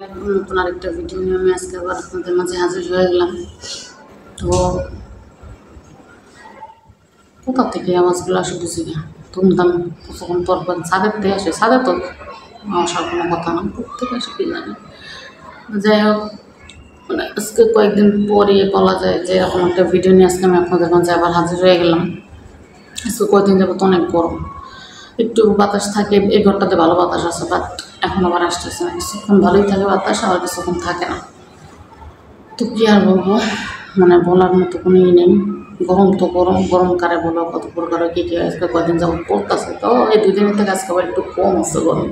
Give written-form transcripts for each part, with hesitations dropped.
নতুন আরেকটা ভিডিও নিয়ে আমি আজকে আবার আপনাদের মাঝে হাজির হয়ে গেলাম। তো কোথা থেকে আওয়াজগুলো আসে বুঝি না, ধুমধাম কতক্ষণ পর পর ছাদের থেকে আসে। ছাদে তো আসার কোনো কথা না, প্রত্যেকে আসে কি জানি। যাই হোক, মানে আজকে কয়েকদিন পরে বলা যায় যে এরকম একটা ভিডিও নিয়ে আজকে আমি আপনাদের মাঝে আবার হাজির হয়ে গেলাম। আজকে কয়েকদিন যাবো তো অনেক গরম, একটু বাতাস থাকে, এই ঘরটাতে ভালো বাতাস আছে, বাট এখন আবার আসতেছে না। কিছুক্ষণ ভালোই থাকে বাতাস, আবার কিছুক্ষণ থাকে না। তো কী আর বলবো, মানে বলার মতো কোনো ই নেই। গরম তো গরম, গরম কারে বলো, কত প্রকার কী কী আজকে কয়েকদিন যাবো পড়তেছে। তো এই 2 দিনের থেকে আজকে আবার একটু কম আছে গরম।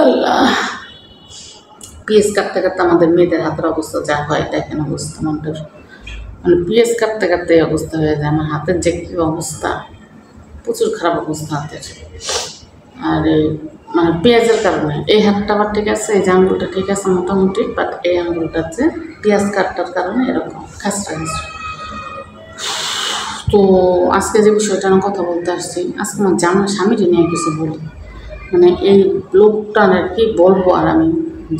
আল্লাহ, পিএস কাটতে কাটতে আমাদের মেয়েদের হাতের অবস্থা যা হয়, এটা কেন অবস্থা আমাদের, মানে পিএস কাটতে কাটতে এই অবস্থা হয়ে যায়। আমার হাতের যে কী অবস্থা, প্রচুর খারাপ অবস্থা হাতের। আর মানে পেঁয়াজের কারণে এই হাতটা আবার ঠিক আছে, এই যে আঙুলটা ঠিক আছে মোটামুটি, বাট এই আঙুলটা যে পেঁয়াজ কাটটার কারণে এরকম খাসটা খাসটা। তো আজকে যে বিষয়টা নিয়ে কথা বলতে আসছি, আজকে আমার স্বামীকে নিয়ে কিছু বলি। মানে এই লোকটার আর কি বলবো, আর আমি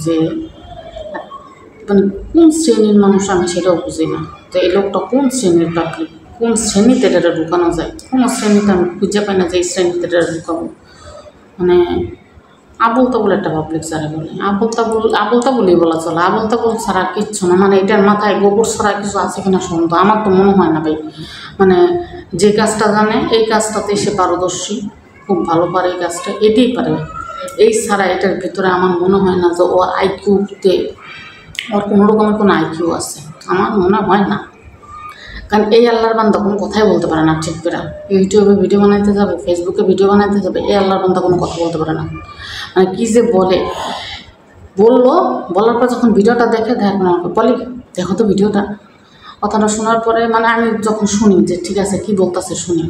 যে মানে কোন শ্রেণীর মানুষ আমি সেটাও বুঝি না। তো এই লোকটা কোন শ্রেণীর পাবলিক, কোন শ্রেণীতে এটা ঢুকানো যায়, কোনো শ্রেণীতে আমি খুঁজে পাই না যে এই শ্রেণীতে এটা ঢুকাবো। মানে আবল তাবল একটা পাবলিক যারা বলে, আবল তাবলই বলা চলে, আবল তাবল ছাড়া কিচ্ছু না। মানে এটার মাথায় গোবর ছাড়া কিছু আছে কিনা সন্দেহ, আমার তো মনে হয় না ভাই। মানে যে কাজটা জানে এই কাজটাতে সে পারদর্শী, খুব ভালো পারে এই কাজটা, এটাই পারে। এই ছাড়া এটার ভিতরে আমার মনে হয় না যে ওর আইকিউতে ওর কোনো রকমের কোনো আইকিউ আছে, আমার মনে হয় না। কারণ এই আল্লাহর বান্দা কোনো কথাই বলতে পারে না ঠিক করে। ইউটিউবে ভিডিও বানাইতে যাবে, ফেসবুকে ভিডিও বানাইতে যাবে, এই আল্লাহর বান্দা কোনো কথা বলতে পারে না। মানে কী যে বলার পর যখন ভিডিওটা দেখে আমাকে বলি দেখো তো ভিডিওটা, কথাটা শোনার পরে মানে আমি যখন শুনি যে ঠিক আছে কী বলতেছে শুনি,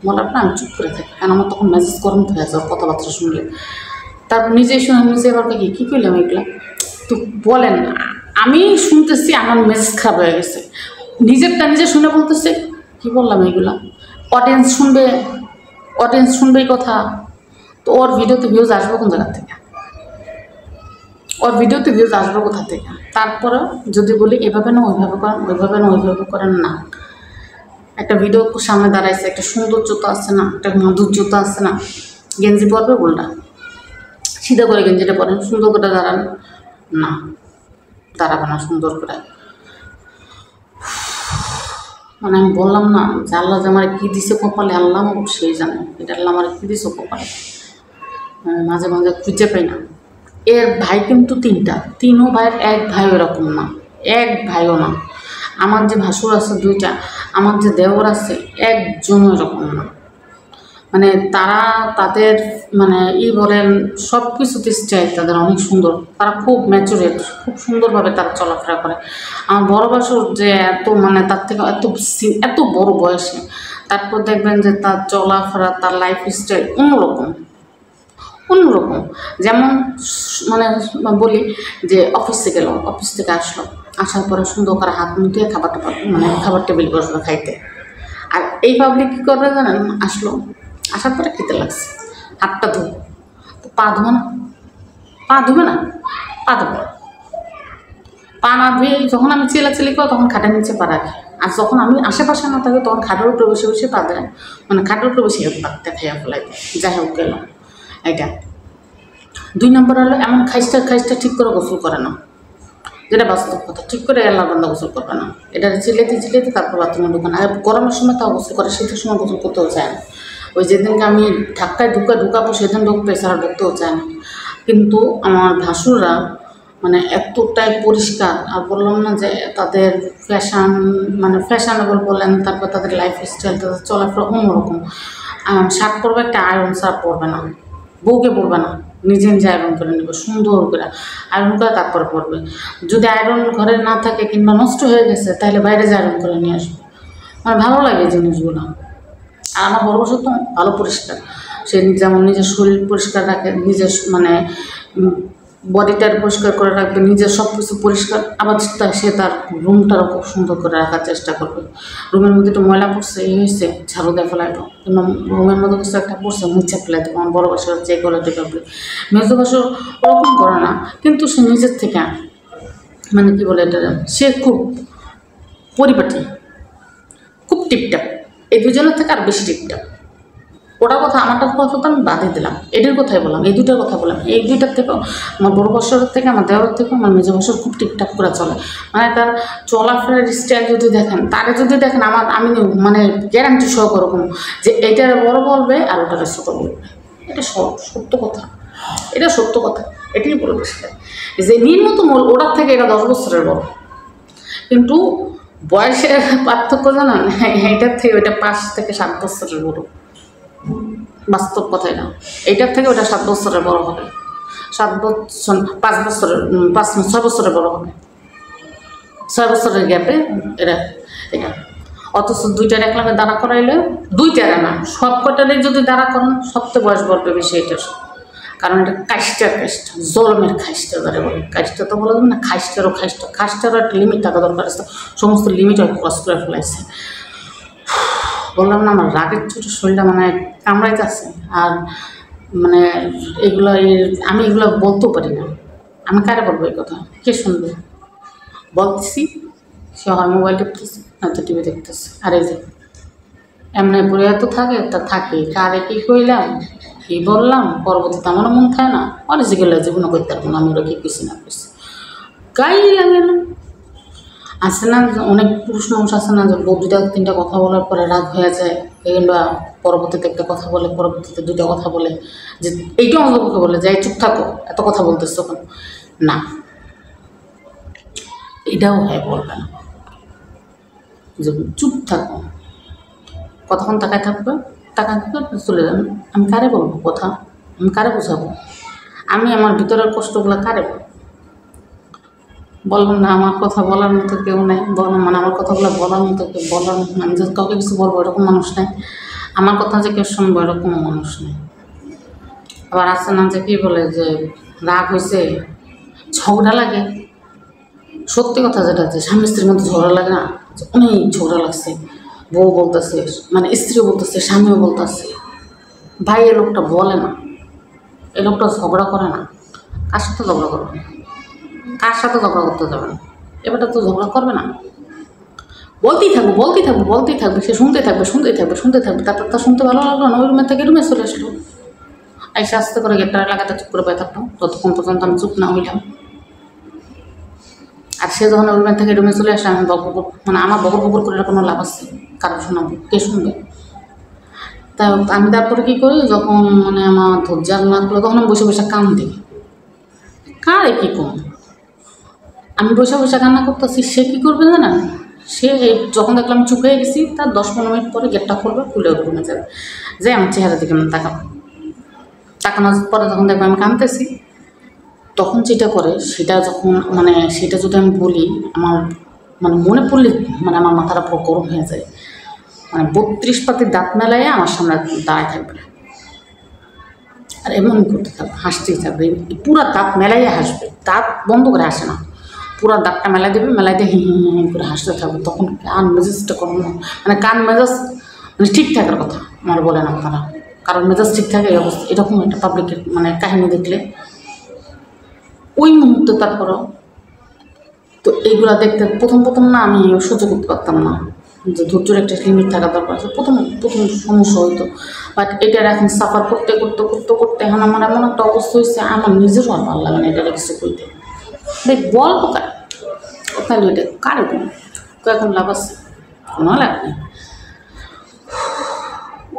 বলার পর আমি চুপ করে থাকি, কারণ আমার তখন মেসেজ গরম হয়ে যায় কথাবার্তা শুনলে। তারপর নিজেই শুনে নিজে এবার কী করলাম এগুলা। তো বলেন, আমি শুনতেছি আমার মেসেজ খারাপ হয়ে গেছে, নিজেরটা নিজে শুনে বলতেছে কী বললাম এগুলা। অডিয়েন্স শুনবে এই কথা। তো ওর ভিডিওতে ভিউজ আসবে কোন জায়গা থেকে, ওর ভিডিওতে ভিউজ আসবে কোথা থেকে? তারপরে যদি বলি এভাবে না ওইভাবে করেন, ওইভাবে না ওইভাবে করেন, না। একটা ভিডিও সামনে দাঁড়াইছে, একটা সৌন্দর্যতা আছে না, একটা মাধুর্যতা আছে না। গেঞ্জি পরবে বলটা সিধা করে গেঞ্জিটা পরেন, সুন্দর করে দাঁড়ান, না দাঁড়াবে না সুন্দর করে। মানে আমি বললাম না যে আল্লাহ যে আমার কী দিছে কপালে, আল্লাহ সেই জানে এটা আল্লাহ আমার কী দিছে কপালে। মাঝে মাঝে খুঁজে পাই না। এর ভাই কিন্তু 3টা ভাইয়ের এক ভাইও এরকম না, এক ভাইও না। আমার যে ভাসুর আছে 2টা, আমার যে দেওর আছে একজনও এরকম না। মানে তারা তাদের মানে বলেন সব কিছুতে স্টাইল তাদের অনেক সুন্দর, তারা খুব ম্যাচুরেট, খুব সুন্দরভাবে তারা চলাফেরা করে। আমার বড় ভাসুর যে এত মানে তার থেকে এত বড় বয়সে, তারপর দেখবেন যে তার চলাফেরা, তার লাইফ স্টাইল অন্যরকম। যেমন মানে বলি যে অফিস থেকে আসলো, আসার পরে সুন্দর করে হাত মুখ দিয়ে খাবার টেবিল বসবে খাইতে। আর এই পাবলিক কী করবে জানেন, আসার পরে খেতে লাগছে, হাতটা ধুবো, তো পা ধুবে না, পা ধুবে পা না ধুয়ে যখন আমি চিলাচিলি করি তখন খাটের নিচে পা রাখি। আর যখন আমি আশেপাশে না থাকি তখন খাটের উপরে বসে পা দেয়, মানে খাটের উপরে বসে পাকতে খাইয়া ফেলাই। যাই হোক গেল এটা। 2 নম্বর হলো এমন খাইস্টা ঠিক করে গোসল করে না, যেটা বাস্তব কথা। ঠিক করে আল্লাহ বান্দা গোসল করবে না, এটা চিলেতে তারপর বাথরুমে ঢুকে না। আর গরমের সময় তাও গোসল করে, শীতের সময় গোসল করতেও চায় না। ওই যেদিনকে আমি ধাক্কায় ঢুকাবো সেদিন ঢুকবে, ছাড়া ঢুকতেও চায় না। কিন্তু আমার ভাসুররা মানে এতটাই পরিষ্কার। আর বললাম না যে তাদের ফ্যাশনেবল বললেন, তারপর তাদের লাইফ স্টাইল, তাদের চলাফেরা অন্যরকম। শার্ট পরবে, একটা আয়রন শার্ট পরবে না, বউকে পরবে না, নিজে আয়রন করে নেবে সুন্দর করে, আয়রন করে তারপর পরবে। যদি আয়রন ঘরে না থাকে কিংবা নষ্ট হয়ে গেছে তাহলে বাইরে যে আয়রন করে নিয়ে আসবে। আমার ভালো লাগে এই জিনিসগুলো। আর আমার বড় বছর তো ভালো পরিষ্কার, সে যেমন নিজের শরীর পরিষ্কার রাখে, নিজের মানে বডিটার পরিষ্কার করে রাখবে, নিজের সব কিছু পরিষ্কার। আবার সে তার রুমটারও খুব সুন্দর করে রাখার চেষ্টা করবে। রুমের মধ্যে একটু ময়লা পড়ছে, হয়েছে ঝাড়ু দিয়ে ফেলাইতো, কিন্তু রুমের মধ্যে কিছু একটা পড়ছে মুছে ফেলাই দেবো। আমার বড় বছর যে করে দেবে, মেজো বছর ওরকম করে না। সে নিজের থেকে মানে কি বলে এটা, সে খুব পরিপাটি, খুব টিপটাপ। এই দুজনের থেকে আর বেশি টিপটাপ। ওটা কথা আমারটার কথা তো আমি বাদে দিলাম, এদের কথাই বললাম, এই দুটার কথা বললাম। এই দুইটার থেকেও আমার বড় বছরের থেকে, আমার দেওয়ার থেকে আমার মেজো বছর খুব টিপটাপ করে চলে। মানে তার চলাফেরার স্টাইল যদি দেখেন, তারে যদি দেখেন, আমি মানে গ্যারান্টি সহ ওরকম যে এইটার বড় বলবে আর ওটার ছোট বলবে। এটা সত্য কথা, এটা সত্য কথা, এটাই বলবে সেটা যে নিম্নতম ওটার থেকে এটা 10 বছরের বড়, কিন্তু বয়সের পার্থক্য জানান এটার থেকে ওইটা 5 থেকে 7 বছরের বড়। বাস্তব কথাই না, এইটার থেকে ওটা 7 বছরের বড় হবে, 7 বছর 5 বছরের 6 বছরের বড় হবে, 6 বছরের গ্যাপে এটা। অথচ দুইটার এক লাখে দাঁড়া করাইলে, দুইটারে না সব কটারে যদি দাঁড়া করান, সবচেয়ে বয়স বলবে বেশি এটার। কারণ এটা কাজটা জলমের খাইস্টা ধরে বলে, কাজটা তো বলা যাবে না, খাইস্টারও একটা লিমিট থাকা দরকার আছে, সমস্ত লিমিট ক্রস করে ফেলাইছে। বললাম না, আমার রাগের ছোটো শরীরটা মানে কামড়াইতেছে। আর মানে আমি এগুলো বলতেও পারি না। আমি কারে বলবো এই কথা, কে শুনবে? বলতেছি সে হয় মোবাইল টিপতেছে, হয়তো টিভি দেখতেছে। আর এই যে এমনি পড়ে তো থাকে, তা থাকে কারে কী কইলাম, কী বললাম, পরবর্তীতে আমারও মন থাকে না। অনেক গেলে জীবনে করতে পারবো না, আমি ওরা কী কইছি না কইছি, গাই লাগে না। আছে না অনেক পুরুষ মানুষ আছে না, যে 2টা 3টা কথা বলার পরে রাগ হয়ে যায়, কিংবা পরবর্তীতে একটা কথা বলে, পরবর্তীতে 2টা কথা বলে, যে এইটাও আমাকে পক্ষে বলে যে চুপ থাকো, এত কথা বলতেছ তখন না, এটাও হয় বলবে না, যে চুপ থাকো, কতক্ষণ তাকায় থাকবে চলে যাবেন। আমি কারে বলবো কথা, আমি কারে বোঝাবো, আমি আমার ভিতরের কষ্টগুলো কারে বললাম না? আমার কথা বলার মতো কেউ নেই, মানে আমার কথাগুলো বলার মতো কেউ, আমি যে কাউকে কিছু বলবো এরকম মানুষ নেই, আমার কথা যে কেউ শুনবো এরকম মানুষ নেই। আবার আছে না যে কী বলে, যে রাগ হয়েছে ঝগড়া লাগে, সত্যি কথা যেটা, যে স্বামী স্ত্রীর মধ্যে ঝগড়া লাগে না, অনেক ঝগড়া লাগছে, বউ বলতেছে, মানে স্ত্রীও বলতেছে, স্বামীও বলতেছে, ভাই এ লোকটা বলে না, এ লোকটা ঝগড়া করে না, কার সাথে ঝগড়া করবে না, কার সাথে ঝগড়া করতে যাবে না, এবারটা তো ঝগড়া করবে না, বলতেই থাকবে, সে শুনতেই থাকবে। তারপর তার শুনতে ভালো লাগলো না, ওই রুমের থেকে রুমে চলে আসলো, এসে আস্তে করে গেটটা লাগাতে চুপ করে পেয়ে থাকতাম, ততক্ষণ পর্যন্ত আমি চুপ না হইলাম। আর সে যখন রুমের থেকে রুমে চলে আসে, আমি মানে আমার বকর করে কোনো লাভ আছে? কারণ শোনাবো, কে শুনবে? তা আমি তারপরে কী করি, যখন মানে আমার ধৈর্য না করলো, তখন আমি বসে কান দিই, কারে কী কম, আমি বসে কান্না করতেছি, সে কী করবে জানেন? সে যখন দেখলাম চুপ হয়ে গেছি, তার 10-15 মিনিট পরে গেটটা খুলবে, খুলে রুমে যাবে, যে আমার চেহারা দিকে আমি তাকানোর পরে যখন দেখবো আমি কাঁদতেছি, তখন যেটা করে, সেটা যখন মানে সেটা যদি আমি বলি, আমার মানে মনে পড়লে মানে আমার মাথাটা পুরো গরম হয়ে যায়, মানে 32 পাতির দাঁত মেলায় আমার সামনে দাঁড়ায় থাকবে, আর এমন করতে থাকবে, হাসতেই থাকবে, পুরা দাঁত মেলাইয়া হাসবে, দাঁত বন্ধ করে হাসে না, পুরা দাঁতটা মেলাই দেবে, মেলাই দিয়ে হি করে হাসতে থাকবে। তখন কান মেজাজটা কম, মানে কান মেজাজ মানে ঠিক থাকার কথা আমার বলেন আপনারা, কারণ মেজাজ ঠিক থাকে এই অবস্থা, এরকম একটা পাবলিকের মানে কাহিনী দেখলে ওই মুহূর্তে। তারপরও তো এইগুলা দেখতে প্রথম না আমি সহ্য করতে পারতাম না, যে ধৈর্যের একটা লিমিট থাকা দরকার আছে, প্রথম সমস্যা হইতো। বাট এটার এখন সাফার করতে এখন আমার এমন একটা অবস্থা হয়েছে, আমার নিজেরও আর ভালো লাগে না এটা কিছু করতে। দেখ বলবো কোথায় এটা কারে এখন লাভ আছে? কোনো লাভ নেই।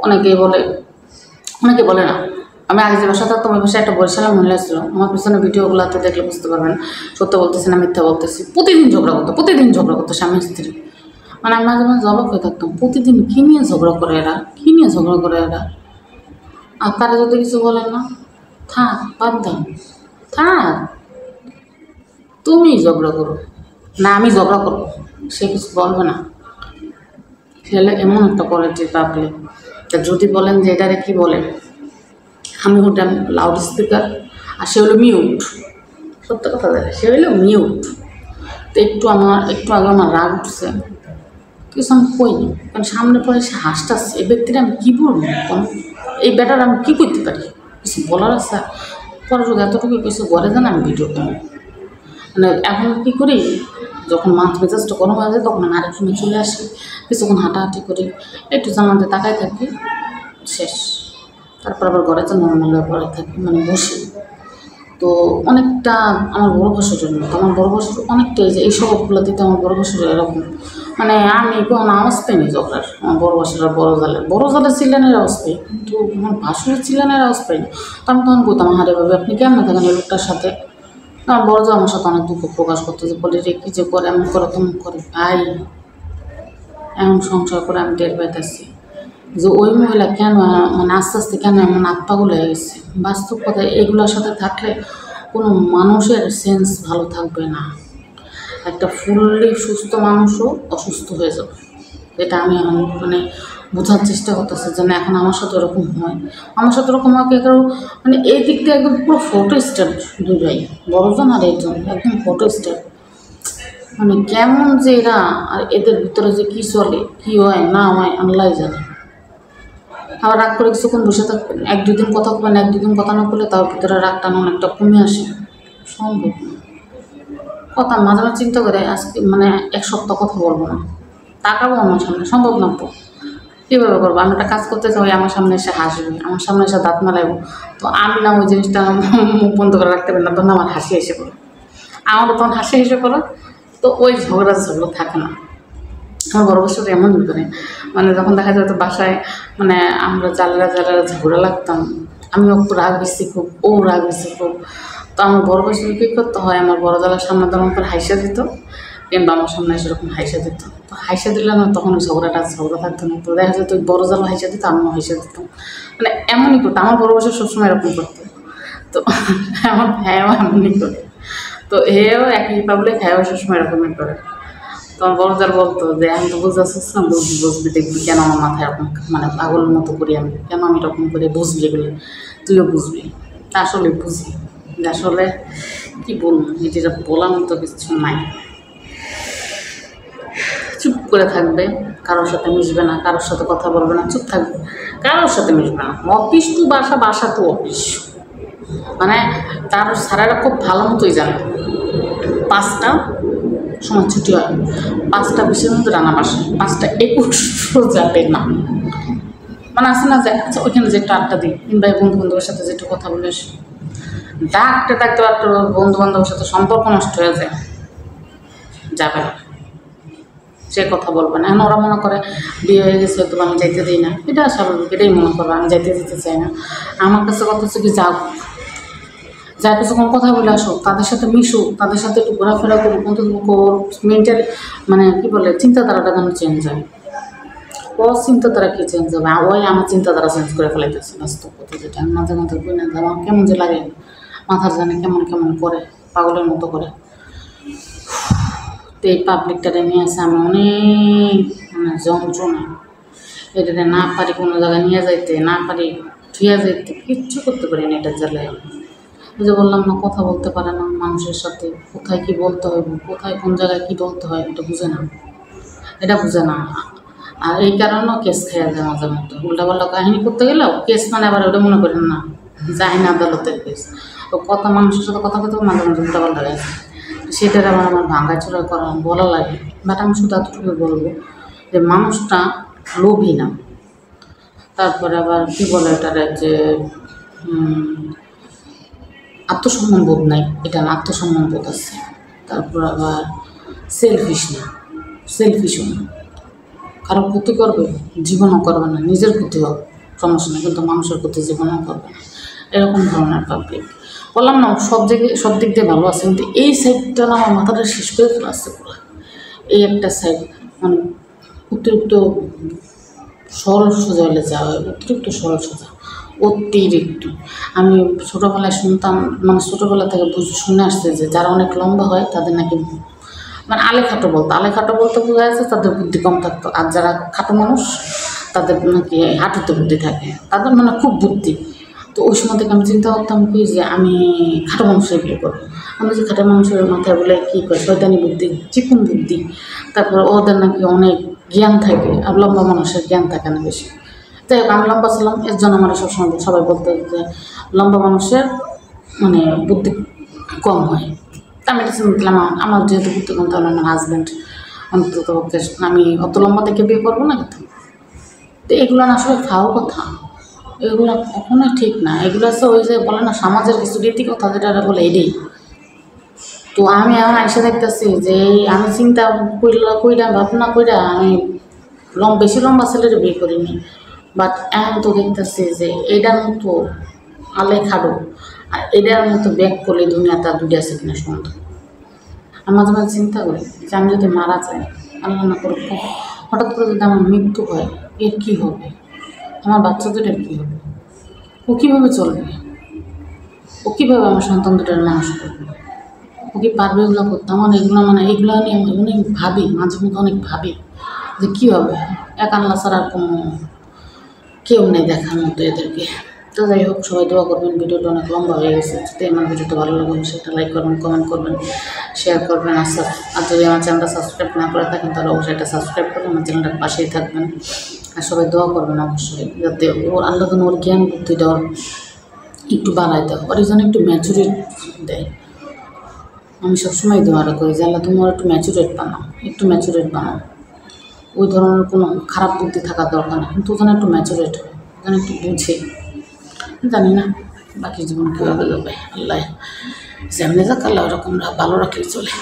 অনেকে বলে না, আমি আগে যে বাসা থাকতাম ওই বাসায় একটা বরিশালের মহিলা ছিল, আমার পিছনে ভিডিওগুলোতে দেখলে বুঝতে পারবেন, সত্য বলতেছি না মিথ্যা বলতেছি, প্রতিদিন ঝগড়া করতো স্বামী স্ত্রী। মানে আমি মাঝে জবাব হয়ে থাকতাম, প্রতিদিন কী নিয়ে ঝগড়া করে এরা, আর তারা যদি কিছু বলেন না, থাক বাদ দাও, থাক তুমি ঝগড়া করো না, আমি ঝগড়া করবো, সে কিছু বলবে না। ছেলে এমন একটা কোয়ালিটির পাবলিক, যদি বলেন যে এটারে কী বলে, আমি হতাম লাউড স্পিকার আর সে হলো মিউট, সত্য কথা দেখে সে হলো মিউট। তো একটু আগে আমার রাগ উঠছে, কিছু আমি কইনি, কারণ সামনে পরে সে হাসতেছে, এই ব্যক্তিটা আমি কী বলবো, এই ব্যাটার আমি কী করতে পারি, কিছু বলার আছে? পরে যদি এতটুকু কিছু বলে দেন আমি ভিডিও করি, মানে এখন কী করি, যখন মাছ মেজাজটা গরম হয়ে যায় তখন আমি আরেকজনে চলে আসি, কিছুক্ষণ হাঁটাহাঁটি করি, একটু জানাতে তাকাই থাকি, শেষ। তারপর আবার ঘরে তো নর্মাল পরে থাকি, মানে বসি। তো অনেকটা আমার বড় ভাসুরের মতো, আমার বড় ভাসুর অনেকটাই যে এই স্বভাবগুলো দিতে আমার বড় ভাসুর এরকম, মানে আমি কোনো আওয়াজ পাইনি ঝগড়ার। আমার বড় ভাসুর আর বড় জালের চিল্লানের আওয়াজ পাই, কিন্তু আমার ভাসুরের চিল্লানের আওয়াজ পাইনি। তো আমি তখন বলতাম, হারে ভাবে আপনি কেমন থাকেন এই লোকটার সাথে? আমার বড় যা আমার সাথে অনেক দুঃখ প্রকাশ করতে, যে বলে রে কী যে করে, এমন করে তেমন করে। ভাই এমন সংসার করে আমি টের পাইতেছি যে ওই মহিলা কেন মানে আস্তে আস্তে কেন এমন আত্মাগুলো হয়ে গেছে। বাস্তব কথা, এগুলোর সাথে থাকলে কোনো মানুষের সেন্স ভালো থাকবে না। একটা ফুললি সুস্থ মানুষও অসুস্থ হয়ে যাবে, যেটা আমি এখন মানে বোঝার চেষ্টা করতেছি যে না, এখন আমার সাথে ওরকম হয়। আমার সাথে ওরকম হয় কেউ মানে এই দিক দিয়ে একদম পুরো ফটো স্টার, দুই ভাই, বড়জন আর একজন একদম ফটো স্টার। মানে কেমন যে এরা, আর এদের ভিতরে যে কী চলে, কী হয় না হয় আল্লাহ জানে। আবার রাগ করে কিছুক্ষণ বসে থাকবেন, এক দুদিন কথা বলবেন, এক দুদিন কথা না বললে তার ভিতরে রাগটা অনেকটা কমে আসে, সম্ভব না। কথা মাঝে মাঝে চিন্তা করে আজকে মানে এক সপ্তাহ কথা বলবো না, তাকাবো আমার সামনে, সম্ভব না তো। কীভাবে করবো? আমি একটা কাজ করতে চাই, আমার সামনে এসে হাসবে, আমার সামনে এসে দাঁত মারাইবো, তো আমি না ওই জিনিসটা মুখ বন্ধ করে রাখতে পারি না, তখন আমার হাসি এসে পড়ো, আমারও তখন হাসি এসে পড়ো। তো ওই ঝগড়া থাকে না। আমার বড় বছর এমনই করে, মানে যখন দেখা যেত বাসায় মানে আমরা জালেরা ঝগড়া লাগতাম, আমিও রাগ বেশি খুব, ও রাগ বেশি খুব। তো আমার বড় বছর কী করতে হয়, আমার বড় জালের সামনে তেমন করে হাইসা দিত, কিংবা আমার সামনে সেরকম হাইসা দিত। তো হাইসা দিলে না তখন ঝগড়া থাকতো না। তো দেখা যেত বড় জাল হাইসা দিত, আমিও হাইসা দিতাম, মানে এমনই করতো। আমার বড় বছর সবসময় এরকম করতো। তো আমার ভাইও এমনই করে, তো এও একই পাবলিক, হ্যাঁ সবসময় এরকমই করে। তোমার বড়দার বলতো যে আমি তো বুঝতেছিস না, বুঝবি দেখবি কেন আমার মাথায় এরকম মানে পাগলের মতো করি আমি, কেন আমি এরকম করে বুঝবি এগুলো, তুইও বুঝবি। তা আসলে বুঝি, আসলে কী বলবো, এটা বলার মতো কিছু নাই। চুপ করে থাকবে, কারোর সাথে মিশবে না, কারোর সাথে কথা বলবে না, চুপ থাকবে, কারোর সাথে মিশবে না। অফিস টু বাসা, বাসা টু অফিস, মানে তার স্যারেরা খুব ভালো মতোই জানে 5টা সময় ছুটি হয়, 5টা 20-এর মধ্যে রান্না বাসায়, 5টা 21 যাবে না। মানে আসে না যে আচ্ছা ওইখানে যে একটু আড্ডা দিই, কিংবা বন্ধু বান্ধবের সাথে যে একটু কথা বলে আসি, ডাকতে বন্ধু বান্ধবের সাথে সম্পর্ক নষ্ট হয়ে যায়, যাবে না, সে কথা বলবে না। এখন ওরা মনে করে বিয়ে হয়ে গেছে তো আমি যাইতে দিই না, এটা স্বাভাবিক, এটাই মনে করবো আমি যাইতে দিতে চাই না। আমার কাছে কথা হচ্ছে কি, যাও যা কিছুক্ষণ কথা বলে আসো, তাদের সাথে মিশো, তাদের সাথে একটু ঘোরাফেরা করো, কিন্তু মেন্টাল মানে কী বলে চিন্তাধারাটা যেন চেঞ্জ হয়। ও চিন্তাধারা কি চেঞ্জ হবে? ওই আমার চিন্তাধারা চেঞ্জ করে ফেলাইতেছে বাস্তব কথা, যেটা আমি মাঝে মাঝে বই না, আমার কেমন যে লাগে, মাথার জানে কেমন কেমন করে, পাগলের মতো করে। তো এই পাবলিকটারে নিয়ে আসে আমি অনেক মানে যন্ত্রণা, এটা না পারি কোনো জায়গায় নিয়ে যাইতে, না পারি ধুয়ে যাইতে, কিচ্ছু করতে পারি না এটার জ্বালায়। ওই যে বললাম না, কথা বলতে পারে না মানুষের সাথে, কোথায় কী বলতে হবে, কোথায় কোন জায়গায় কী বলতে হয় এটা বুঝে না, এটা বুঝে না। আর এই কারণেও কেস খেয়ে যায় মাঝে মধ্যে, উল্টাপাল্টা কাহিনী করতে গেলেও কেস, মানে আবার ওটা মনে করেন না যায় না আদালতের কেস, ও কথা মানুষের সাথে কথা বলতে মাঝে মাঝে উল্টাপাল্টা গেছে, সেটার আবার আমার ভাঙাচোরা করা বলা লাগে। বাট আমি শুধু এতটুকু বলবো যে মানুষটা লোভী না, তারপরে আবার কী বলে এটারে যে আত্মসম্মান বোধ নাই, এটা না, আত্মসম্মান বোধ আছে। তারপর আবার সেলফিশও না, কারো ক্ষতি করবে, জীবনও করবে না, নিজের ক্ষতি হোক সমস্যা নেই, কিন্তু মানুষের ক্ষতি জীবনও করবে না, এরকম ধরনের পাবলিক। বললাম না সব দিক দিয়ে ভালো আছে, কিন্তু এই সাইডটা না আমার মাথাটা শেষ করে ফেলে আসছে পুরো। এই একটা সাইড মানে অতিরিক্ত সরল সোজা হলে যাওয়া হয়, অতিরিক্ত সরল সোজা, অতিরিক্ত। আমি ছোটোবেলায় শুনতাম, মানে ছোটোবেলা থেকে শুনে আসছে যে যারা অনেক লম্বা হয় তাদের নাকি মানে আলেখাটো বলতে বোঝা যাচ্ছে তাদের বুদ্ধি কম থাকতো, আর যারা খাটো মানুষ তাদের নাকি হাঁটুতে বুদ্ধি থাকে, তাদের মানে খুব বুদ্ধি। তো ওই সময় থেকে আমি চিন্তা করতাম কি যে আমি খাটো মানুষের বিয়ে করবো। আমি যে খাটো মানুষের মাথায় বলে কী করে শয়তানি বুদ্ধি, চিকুন বুদ্ধি, তারপর ওদের নাকি অনেক জ্ঞান থাকে, আর লম্বা মানুষের জ্ঞান থাকে না বেশি। তাই আমি লম্বা ছিলাম, এর জন্য আমার সবসময় সবাই বলতে যে লম্বা মানুষের মানে বুদ্ধি কম হয়। আমি এটা শুনলাম আমার যেহেতু পুত্রগণ তাহলে আমার হাজব্যান্ড অন্তত আমি অত লম্বা থেকে বিয়ে করবো না কিন্তু। তো এগুলো না আসলে খাওয়া কথা, এগুলো কখনোই ঠিক না। এগুলো আছে ওই যে বলে না সমাজের কিছু রীতি কথা যেটা বলে এটাই। তো আমি এখন এসে দেখতেছি যে আমি চিন্তা কইরা ভাবনা কইরা আমি বেশি লম্বা ছেলের বিয়ে করিনি, বাট এখন তো দেখতেছি যে এটার মতো আলে খাডো আর এটার মতো ব্যাক করলে দুনিয়াতে আর দুটি আছে কিনা সন্দেহ। আমি মাঝে মাঝে চিন্তা করি যে আমি যদি মারা যাই, আল্লাহ না করে হঠাৎ করে যদি আমার মৃত্যু হয়, এর কী হবে? আমার বাচ্চা দুটার কী হবে? ও কীভাবে চলবে? ও কীভাবে আমার সন্তান দুটার মানুষ করবে? ও কি পারবে এগুলো করতে? আমার এগুলো নিয়ে আমি অনেক ভাবি, মাঝে মধ্যে অনেক ভাবি যে কী হবে। এক আল্লাহ ছাড়া আর কোনো কেউ নেই দেখার মতো এদেরকে। তো যাই হোক, সবাই দোয়া করবেন। ভিডিওটা অনেক লম্বা হয়ে গেছে। যদি আমার ভিডিওটা ভালো লাগে সেটা লাইক করবেন, কমেন্ট করবেন, শেয়ার করবেন। আর যদি আমার চ্যানেলটা সাবস্ক্রাইব না করে থাকেন তাহলে অবশ্যই এটা সাবস্ক্রাইব করবেন, আমার চ্যানেলটার পাশেই থাকবেন। আর সবাই দোয়া করবেন অবশ্যই, যাতে ওর আল্লাহ যেন ওর জ্ঞান বুদ্ধিটা ওর একটু বাড়াই দেয়, ওর যেন একটু ম্যাচুরিটি দেয়। আমি সবসময় দোয়াটা করি যে আল্লাহ তুমি ওর একটু ম্যাচুরেট বানাও। ওই ধরনের কোনো খারাপ বুদ্ধি থাকার দরকার নেই, কিন্তু যেন একটু ম্যাচুরেট হয়, যেন একটু বুঝে। জানি না বাকি জীবন কীভাবে যাবে, আল্লাহ যেমনি যাক আল্লাহ ওরকম ভালো রাখলে চলে।